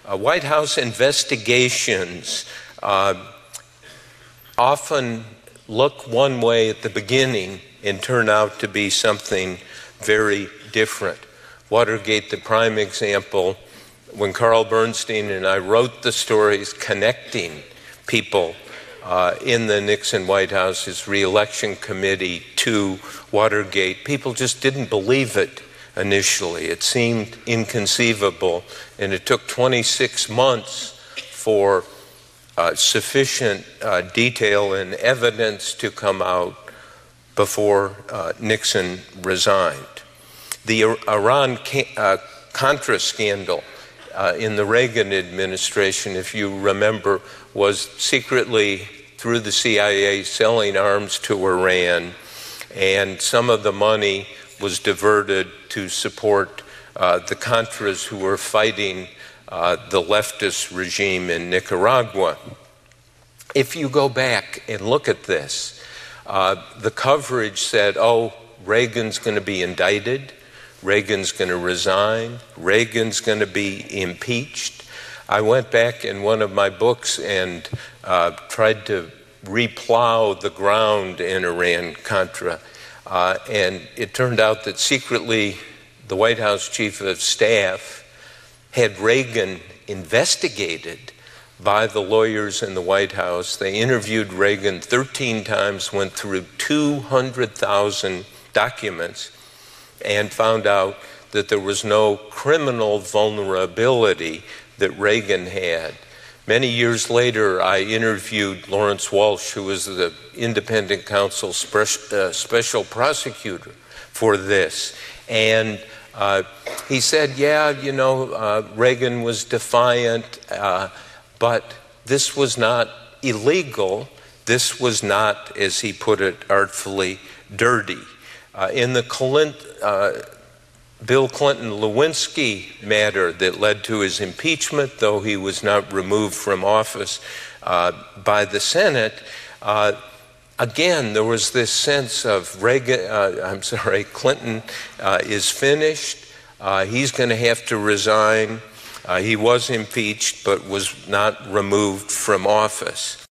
White House investigations often look one way at the beginning and turn out to be something very different. Watergate, the prime example, when Carl Bernstein and I wrote the stories connecting people in the Nixon White House's re-election committee to Watergate, people just didn't believe it initially. It seemed inconceivable, and it took 26 months for sufficient detail and evidence to come out before Nixon resigned. The Iran-Contra scandal in the Reagan administration, if you remember, was secretly through the CIA selling arms to Iran, and some of the money was diverted to support the Contras who were fighting the leftist regime in Nicaragua. If you go back and look at this, the coverage said, oh, Reagan's going to be indicted, Reagan's going to resign, Reagan's going to be impeached. I went back in one of my books and tried to replow the ground in Iran-Contra, and it turned out that secretly the White House Chief of Staff had Reagan investigated by the lawyers in the White House. They interviewed Reagan 13 times, went through 200,000 documents, and found out that there was no criminal vulnerability that Reagan had. Many years later, I interviewed Lawrence Walsh, who was the independent counsel special prosecutor for this. And he said, yeah, you know, Reagan was defiant, but this was not illegal. This was not, as he put it artfully, dirty. In the Bill Clinton-Lewinsky matter that led to his impeachment, though he was not removed from office by the Senate, again, there was this sense of Clinton is finished. He's going to have to resign. He was impeached, but was not removed from office.